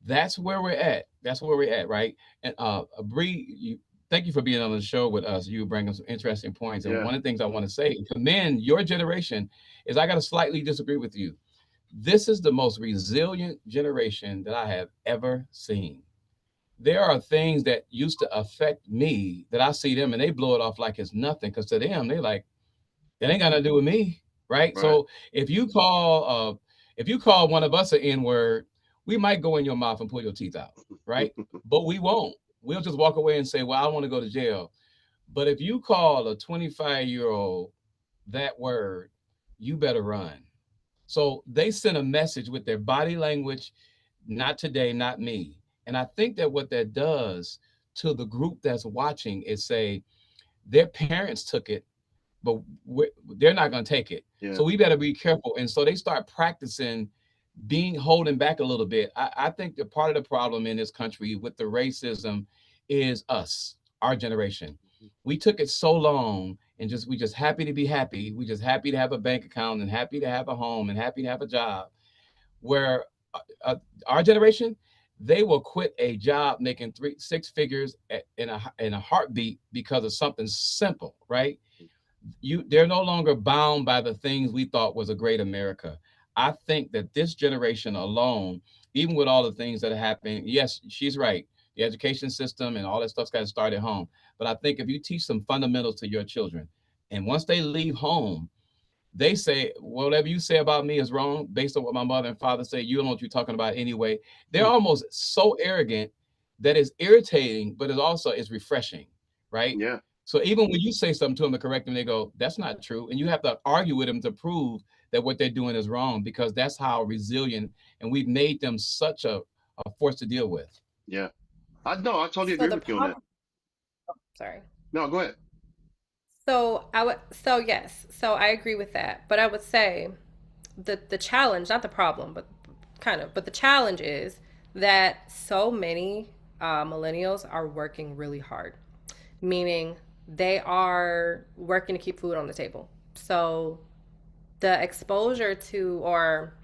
That's where we're at. That's where we're at, right? And Bree, thank you for being on the show with us. You bring us some interesting points. And one of the things I want to say, commend your generation, is I got to slightly disagree with you. This is the most resilient generation that I have ever seen. There are things that used to affect me that I see them and they blow it off like it's nothing, because to them, they're like, it ain't got nothing to do with me, right? So if you call one of us an N-word, we might go in your mouth and pull your teeth out, right? But we won't. We'll just walk away and say, well, I want to go to jail. But if you call a 25-year-old that word, you better run. So they send a message with their body language, not today, not me. And I think that what that does to the group that's watching is say, their parents took it, but they're not going to take it. So we better be careful. And so they start practicing holding back a little bit. I think that part of the problem in this country with the racism is us, our generation. We took it so long and we just happy to be happy. We just happy to have a bank account and happy to have a home and happy to have a job. Where our generation, they will quit a job making 6 figures in a heartbeat because of something simple, right? They're no longer bound by the things we thought was a great America. I think that this generation alone, even with all the things that are happening, yes, she's right. The education system and all that stuff's got to start at home. But I think if you teach some fundamentals to your children, and once they leave home, they say, whatever you say about me is wrong based on what my mother and father say. You don't know what you're talking about anyway. They're almost so arrogant that it's irritating, but it's refreshing, right? Yeah. So even when you say something to them to correct them, they go, "That's not true," and you have to argue with them to prove that what they're doing is wrong, because that's how resilient, and we've made them such a force to deal with. Yeah. I totally So agree the with you on that. problem, sorry. No, go ahead. So yes, so I agree with that. But I would say the challenge, not the problem, but kind of, but the challenge is that so many millennials are working really hard, meaning they are working to keep food on the table. So the exposure to, or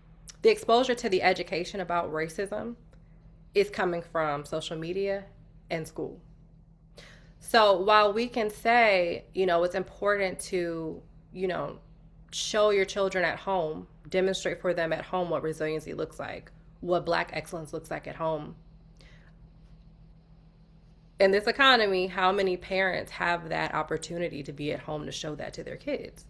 the exposure to the education about racism is coming from social media and school. So while we can say, it's important to, show your children at home, demonstrate for them at home what resiliency looks like, what Black excellence looks like at home. In this economy, how many parents have that opportunity to be at home to show that to their kids?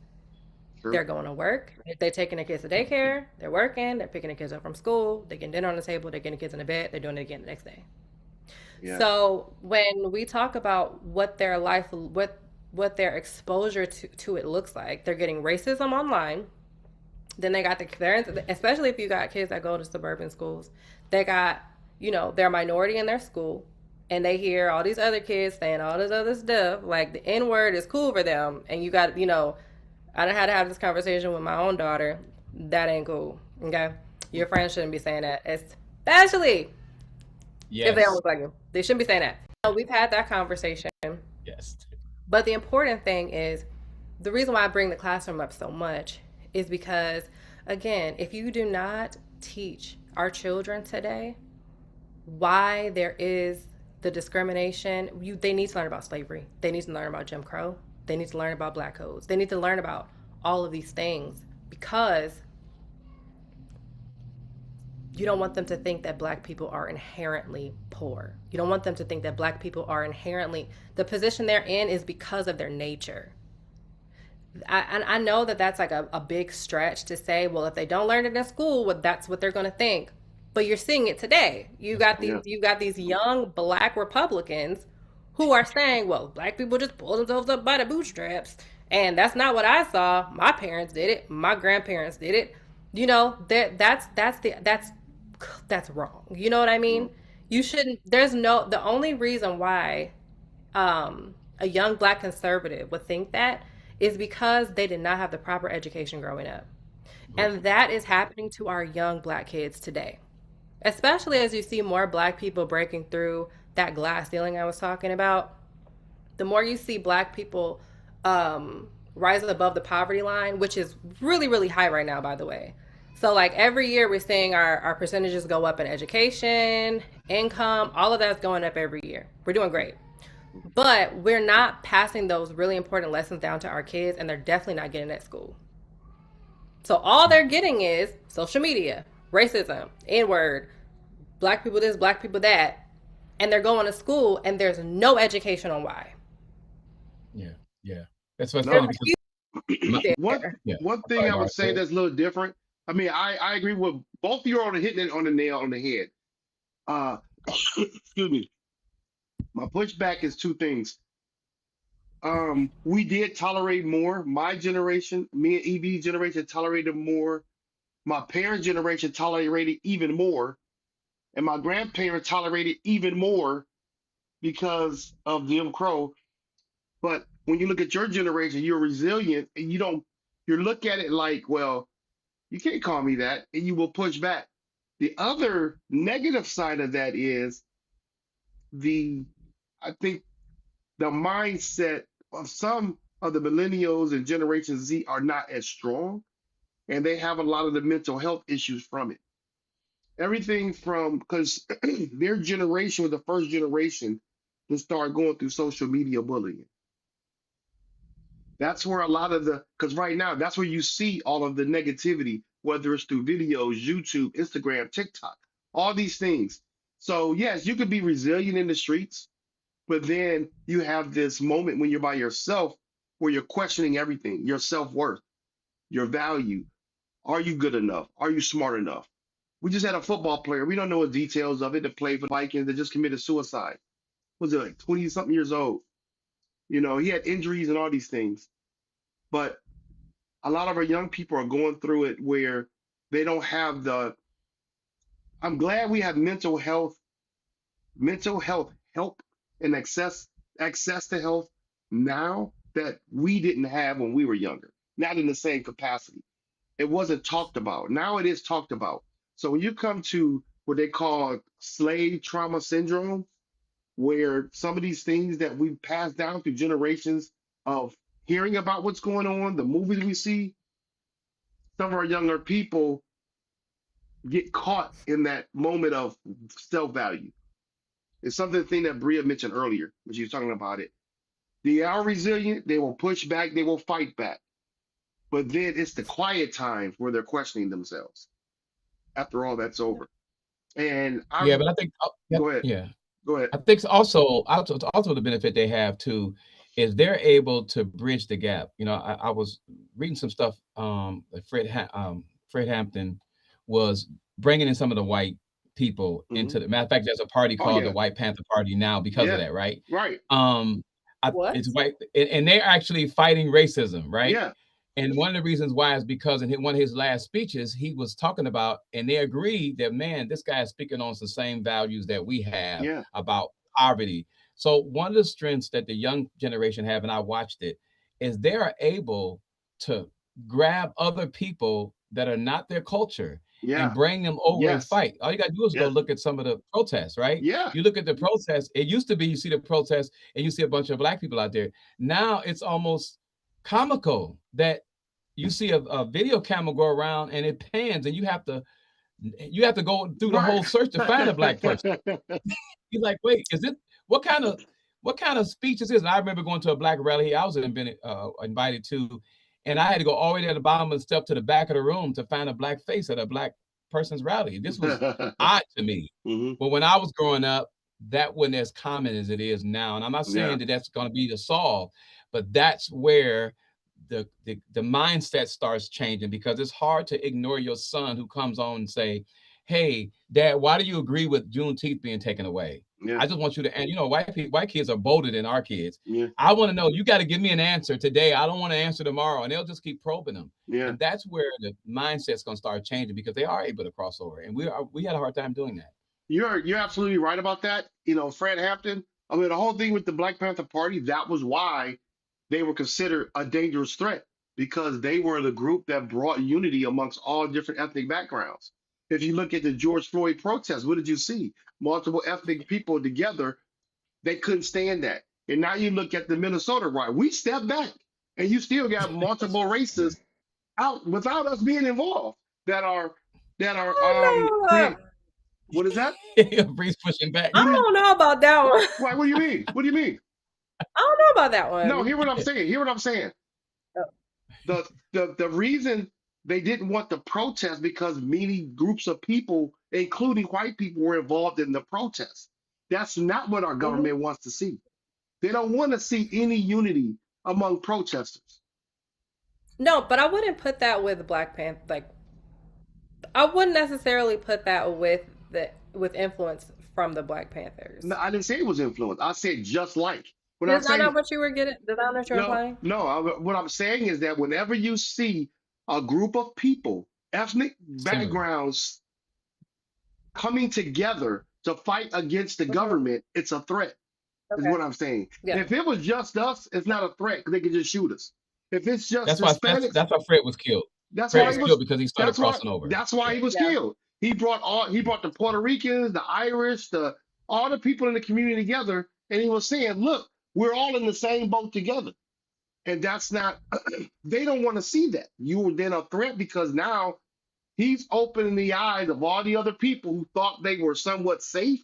True. They're going to work. If they're taking their kids to daycare, they're working, they're picking their kids up from school, they're getting dinner on the table, they're getting the kids in the bed, they're doing it again the next day. Yeah. So when we talk about what their life, what their exposure to it looks like, they're getting racism online. Then they got the parents, especially if you got kids that go to suburban schools, they got, they're a minority in their school, and they hear all these other kids saying all this other stuff, like the N-word is cool for them. And you got, I done had to have this conversation with my own daughter. That ain't cool, okay? Your friends shouldn't be saying that, especially if they don't look like you. They shouldn't be saying that. So we've had that conversation. Yes. But the important thing is, the reason why I bring the classroom up so much is because, again, if you do not teach our children today why there is the discrimination, they need to learn about slavery. They need to learn about Jim Crow. They need to learn about Black codes. They need to learn about all of these things, because you don't want them to think that Black people are inherently poor. You don't want them to think that Black people are inherently, the position they're in is because of their nature. I know that that's like a big stretch to say, well, if they don't learn it in school, well, that's what they're going to think. But you're seeing it today. You got these young Black Republicans who are saying, well, Black people just pull themselves up by the bootstraps, and that's not what I saw. My parents did it. My grandparents did it. That's wrong. You know what I mean? You shouldn't. The only reason why a young Black conservative would think that is because they did not have the proper education growing up. And that is happening to our young Black kids today, especially as you see more Black people breaking through that glass ceiling I was talking about. The more you see Black people rise above the poverty line, which is really, really high right now, by the way. So like every year we're seeing our percentages go up in education, income, all of that's going up every year. We're doing great. But we're not passing those really important lessons down to our kids, and they're definitely not getting it at school. So all they're getting is social media, racism, N-word, Black people this, Black people that, and they're going to school and there's no education on why. Yeah. That's what's funny, because one thing I would say that's a little different. I mean, I agree with both of you on hitting it on the nail on the head. Excuse me. My pushback is two things. We did tolerate more. My generation, me and EV generation, tolerated more. My parents' generation tolerated even more, and my grandparents tolerated even more because of Jim Crow. But when you look at your generation, you're resilient, and you look at it like, well, you can't call me that, and you will push back. The other negative side of that is I think the mindset of some of the millennials and Generation Z are not as strong, and they have a lot of the mental health issues from it. Everything from, because their generation was the first generation to start going through social media bullying. That's where a lot of because right now, that's where you see all of the negativity, whether it's through videos, YouTube, Instagram, TikTok, all these things. So yes, you could be resilient in the streets, but then you have this moment when you're by yourself where you're questioning everything, your self-worth, your value. Are you good enough? Are you smart enough? We just had a football player. We don't know the details of it that played for the Vikings that just committed suicide. Was it like 20-something years old? He had injuries and all these things. But a lot of our young people are going through it where they don't have I'm glad we have mental health help and access to health now that we didn't have when we were younger. Not in the same capacity. It wasn't talked about. Now it is talked about. So when you come to what they call slave trauma syndrome, where some of these things that we've passed down through generations of hearing about what's going on, the movies we see, some of our younger people get caught in that moment of self-value. It's thing that Bria mentioned earlier when she was talking about it. They are resilient, they will push back, they will fight back. But then it's the quiet times where they're questioning themselves after all that's over. And Yeah, but I think, go ahead. yeah, Go ahead. I think also the benefit they have too is they're able to bridge the gap. I was reading some stuff. That Fred Hampton was bringing in some of the white people into the matter of fact. There's a party called the White Panther Party now because of that, right? Right. What? It's white, and they're actually fighting racism, right? Yeah. And one of the reasons why is because in one of his last speeches, he was talking about, and they agreed that, man, this guy is speaking on the same values that we have about poverty. So one of the strengths that the young generation have, and I watched it, is they are able to grab other people that are not their culture and bring them over and fight. All you got to do is go look at some of the protests, right? Yeah. You look at the protests. It used to be you see the protests and you see a bunch of black people out there. Now it's almost comical that you see a video camera go around and it pans and you have to go through the whole search to find a black person. You're like, wait, is it what kind of speech is this? And I remember going to a black rally I was invited to, and I had to go all the way to the bottom and step to the back of the room to find a black face at a black person's rally. This was odd to me. But when I was growing up, that wasn't as common as it is now. And I'm not saying that that's going to be the solve, but that's where the mindset starts changing, because it's hard to ignore your son who comes on and say, hey, Dad, why do you agree with Juneteenth being taken away? I just want you to, and white kids are bolder than our kids. I want to know, you got to give me an answer today. I don't want to answer tomorrow. And they'll just keep probing them. And that's where the mindset's going to start changing, because they are able to cross over. And we had a hard time doing that. You're absolutely right about that. Fred Hampton, I mean, the whole thing with the Black Panther Party, that was why they were considered a dangerous threat, because they were the group that brought unity amongst all different ethnic backgrounds. If you look at the George Floyd protests, what did you see? Multiple ethnic people together. They couldn't stand that. And now you look at the Minnesota riot. We stepped back, and you still got multiple races out without us being involved that are what is that? Breeze pushing back. I don't know about that one. Why? What do you mean? What do you mean? I don't know about that one. No, hear what I'm saying. Oh. The reason they didn't want the protest because many groups of people, including white people, were involved in the protest. That's not what our government wants to see. They don't want to see any unity among protesters. No, but I wouldn't put that with Black Panther. Like, I wouldn't necessarily put that with influence from the Black Panthers. No, I didn't say it was influence. I said just like. Is that not what you were getting? Is that not what you're implying? No, what I'm saying is that whenever you see a group of people, ethnic backgrounds coming together to fight against the government, it's a threat, is what I'm saying. Yeah. If it was just us, it's not a threat, because they could just shoot us. If it's just Hispanics, that's why Fred was killed. Fred was killed because he started crossing over. That's why he was killed. He brought the Puerto Ricans, the Irish, all the people in the community together, and he was saying, look, we're all in the same boat together. And that's not, they don't want to see that. You were then a threat, because now he's opening the eyes of all the other people who thought they were somewhat safe.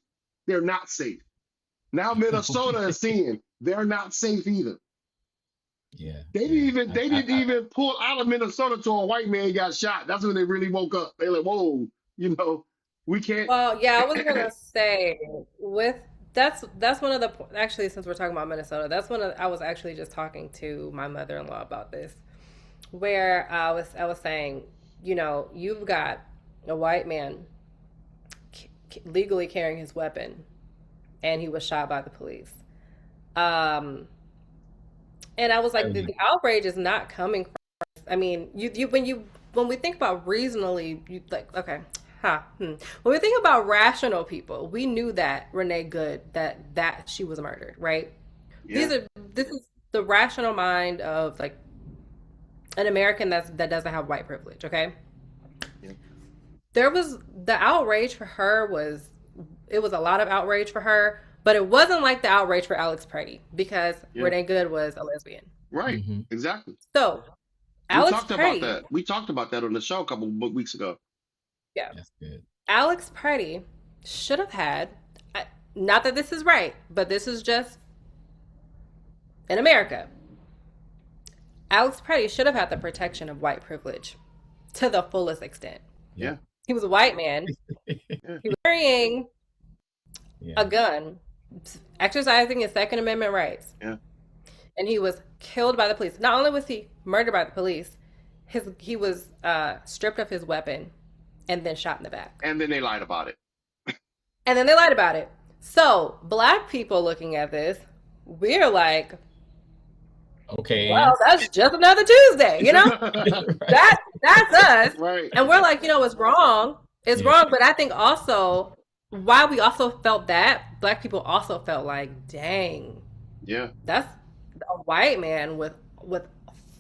They're not safe. Now Minnesota is seeing they're not safe either. Yeah. They didn't even pull out of Minnesota till a white man got shot. That's when they really woke up. They're like, whoa, we can't. Well, yeah, I was gonna say that's one of the, actually, since we're talking about Minnesota, I was actually just talking to my mother-in-law about this, where I was saying, you've got a white man legally carrying his weapon, and he was shot by the police. And I was like, Very the nice. outrage is not coming from, I mean, when we think about reasonably, you like, okay, when we think about rational people, we knew that Renee Good, that she was murdered, right? Yeah. This is the rational mind of like an American that doesn't have white privilege, okay? Yeah. There was the outrage for her it was a lot of outrage for her, but it wasn't like the outrage for Alex Pretty because Yeah. Renee Good was a lesbian. Right. Mm-hmm. Exactly. So We Alex talked about Pretty, that. We talked about that on the show a couple of weeks ago. yeah, That's good. Alex Pretty should have had, not that this is right, but this is just in America. Alex Pretty should have had the protection of white privilege to the fullest extent. Yeah. He was a white man. Yeah. He was carrying Yeah. a gun, exercising his Second Amendment rights. Yeah. And he was killed by the police. Not only was he murdered by the police, he was stripped of his weapon and then shot in the back. And then they lied about it. And then they lied about it. So Black people looking at this, we're like, Okay. well, that's just another Tuesday, you know? Right. That's us. Right. And we're like, it's wrong. It's Yeah. wrong. But I think also why we also felt that, Black people also felt like, dang, Yeah. that's a white man with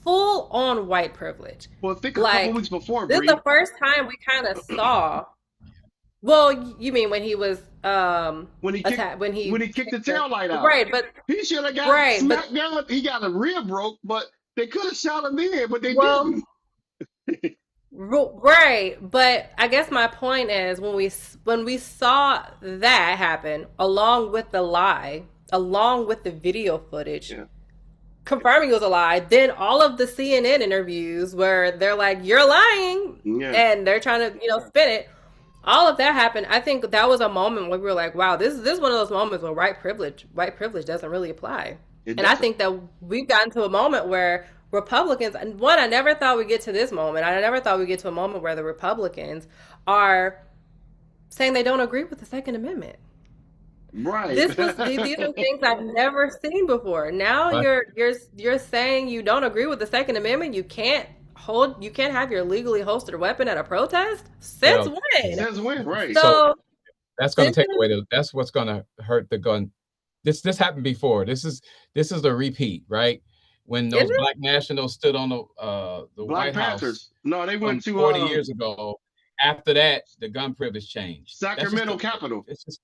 full on white privilege. Well, think a Like, couple weeks before, this is Bree. the first time we kind of saw. Well, you mean when he was When he kicked the tail light out. right? But He should have got Right, but- smacked down. He got a rib broke, but they could have shot him in, but they Well, didn't. right. But I guess my point is when we saw that happen, along with the lie, along with the video footage. Yeah. Confirming it was a lie, then all of the CNN interviews where they're like, you're lying, Yeah. and they're trying to, spin it. All of that happened. I think that was a moment where we were like, wow, this is one of those moments where white privilege doesn't really apply. It And I doesn't. think that we've gotten to a moment where Republicans, and one, I never thought we'd get to this moment. I never thought we'd get to a moment where the Republicans are saying they don't agree with the Second Amendment. Right. These are things I've never seen before. Now Right. you're saying you don't agree with the Second Amendment. You can't have your legally holstered weapon at a protest. Since Well, when? Since when? Right. So That's going to this take away that's what's going to hurt the gun. This happened before. This is a repeat, right? When those Is it? Black nationals stood on the Black White House Panthers. No, they went to 40 years ago. After that, the gun privilege changed. That's just Sacramento the- Capitol. It's just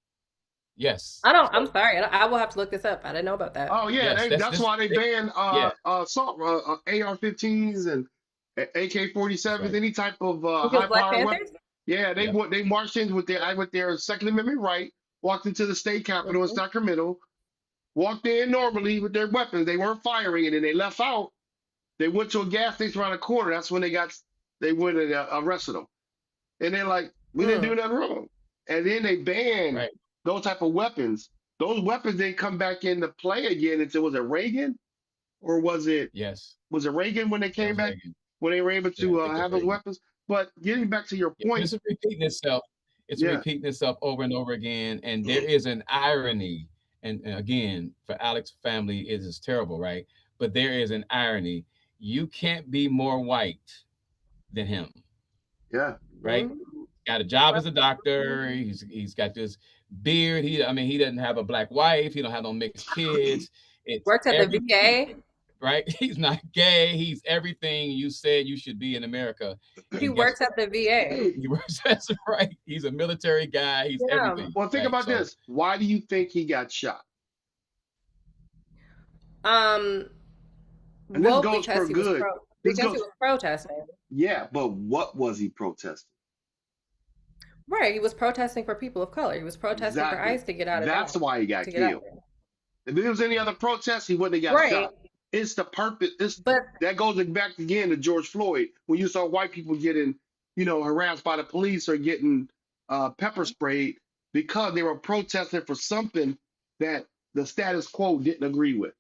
yes. I'm sorry. I will have to look this up. I didn't know about that. Oh yeah, Yes, that's why they banned yeah. assault AR-15s and AK-47s, Right. any type of Because high Black power weapon. Panthers? Yeah, they Yeah. they marched in with their Second Amendment right, walked into the state capitol in Mhm. Sacramento, walked in normally with their weapons. They weren't firing, and then they left out. They went to a gas station around the corner. That's when they went and arrested them. And they're like, we didn't do nothing wrong. And then they banned Right. those type of weapons. Those weapons didn't come back into play again until, was it Reagan? Or was it Yes. Reagan when they That came was back, Reagan. when they were able Yeah, to I think it was have those Reagan. weapons? But getting back to your Yeah, point, this is repeating itself. It's Yeah. repeating itself over and over again. And there is an irony. And again, for Alex's family, it is terrible, right? But there is an irony. You can't be more white than him, yeah, right? Got a job as a doctor. He's got this beard. He doesn't have a black wife. He don't have no mixed kids. It's Worked at the VA. right? He's not gay. He's everything you said you should be in America. He works at the VA. He works. That's right. He's a military guy. He's Yeah. everything. well, think right? about So, this. Why do you think he got shot? Um. And this Well, goes because for he was good. This because he goes- was protesting. Yeah, but what was he protesting? Right. He was protesting for people of color. He was protesting for Exactly. ICE to get out of That's Dodge, why he got to get out killed. of there. If there was any other protest, he wouldn't have got Right. shot. It's the purpose. But That goes back again to George Floyd, when you saw white people getting, harassed by the police or getting pepper sprayed because they were protesting for something that the status quo didn't agree with.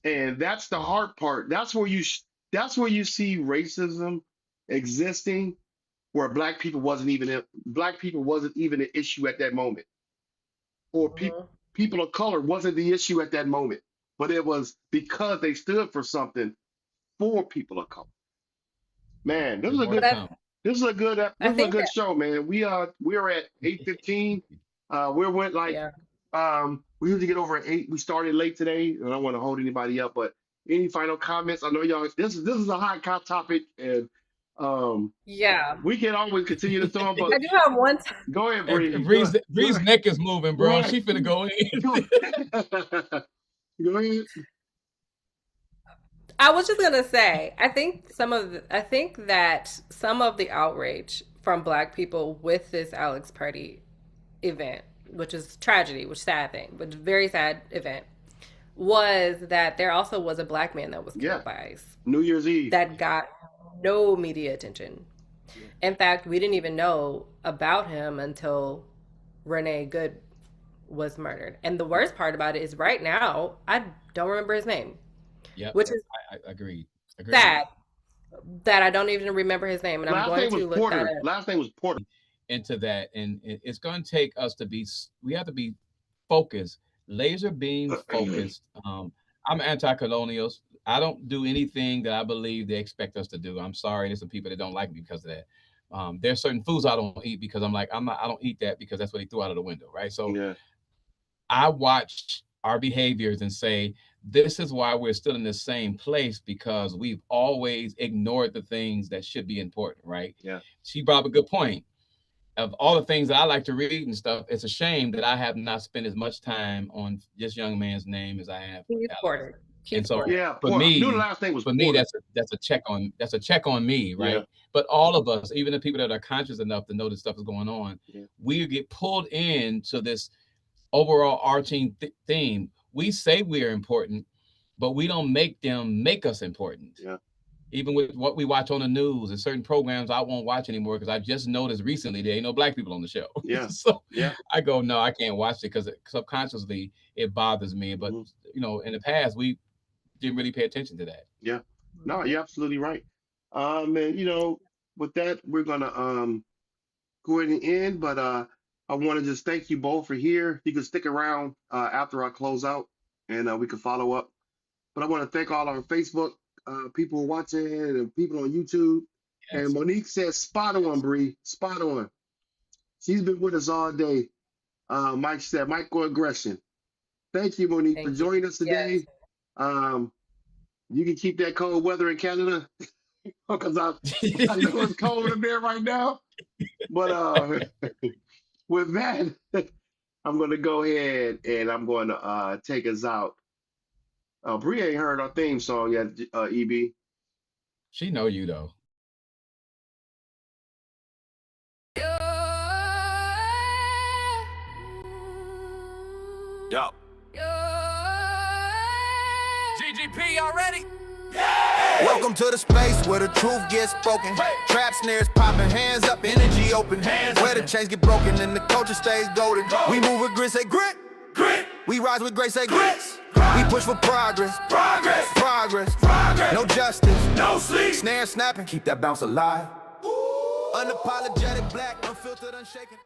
And that's the hard part. That's where you see racism existing, where black people wasn't even an issue at that moment, or people of color wasn't the issue at that moment. but it was because they stood for something for people of color. Man, this is a good. This is a good. This is a good show, man. We are at 8:15. We went like we usually get over at 8. We started late today, and I don't want to hold anybody up. But any final comments? I know y'all. This is a hot topic, and we can always continue to throw. But I do have one. Go ahead, Bree. Bree's neck is moving, bro. Right. She finna go in. Go ahead. I was just gonna say, I think that some of the outrage from Black people with this Alex Party event, which is tragedy, which sad thing, but very sad event, was that there also was a Black man that was killed by ICE. New Year's Eve. That got no media attention. In fact, we didn't even know about him until Renee Good was murdered. And the worst part about it is right now, I don't remember his name. Yeah, which is I agreed. Sad that I don't even remember his name, and I'm going to look that up. Last name was Porter. Into that, and it's going to take us to be. We have to be focused, laser beam focused. I'm anti-colonial. I don't do anything that I believe they expect us to do. I'm sorry, there's some people that don't like me because of that. There's certain foods I don't eat because I don't eat that because that's what they threw out of the window, right? So I watch our behaviors and say, this is why we're still in the same place, because we've always ignored the things that should be important, right? Yeah. She brought up a good point. Of all the things that I like to read and stuff, it's a shame that I have not spent as much time on this young man's name as I have. Porter. And so yeah, for me, the last name was for me, that's a check on me, right? Yeah. But all of us, even the people that are conscious enough to know this stuff is going on, we get pulled into this overall arching theme. We say we are important, but we don't make them make us important. Yeah. Even with what we watch on the news and certain programs I won't watch anymore because I just noticed recently there ain't no Black people on the show. Yeah. So I go, no, I can't watch it because subconsciously it bothers me. But you know, in the past we didn't really pay attention to that. Yeah. No, you're absolutely right. And you know, with that, we're gonna go ahead and end, but I want to just thank you both for here. You can stick around after I close out and we can follow up. But I want to thank all our Facebook people watching and people on YouTube. Yes. And Monique says, spot on, Bree, spot on. She's been with us all day. Mike said, microaggression. Thank you, Monique, for joining us today. Yes. You can keep that cold weather in Canada because I know it's cold in there right now. But with that, I'm going to go ahead and I'm going to take us out. Bree ain't heard our theme song yet, EB. She know you, though. Yo. GGP, y'all ready? Yeah! Welcome to the space where the truth gets spoken. Hey. Trap snares popping, hands up, energy open. Hands where the chains get broken and the culture stays golden. We move with grit, say grit. Grit. We rise with grace, say grits. We push for progress. Progress. Progress. Progress. No justice. No sleep. Snare snapping. Keep that bounce alive. Ooh. Unapologetic Black, unfiltered, unshaken.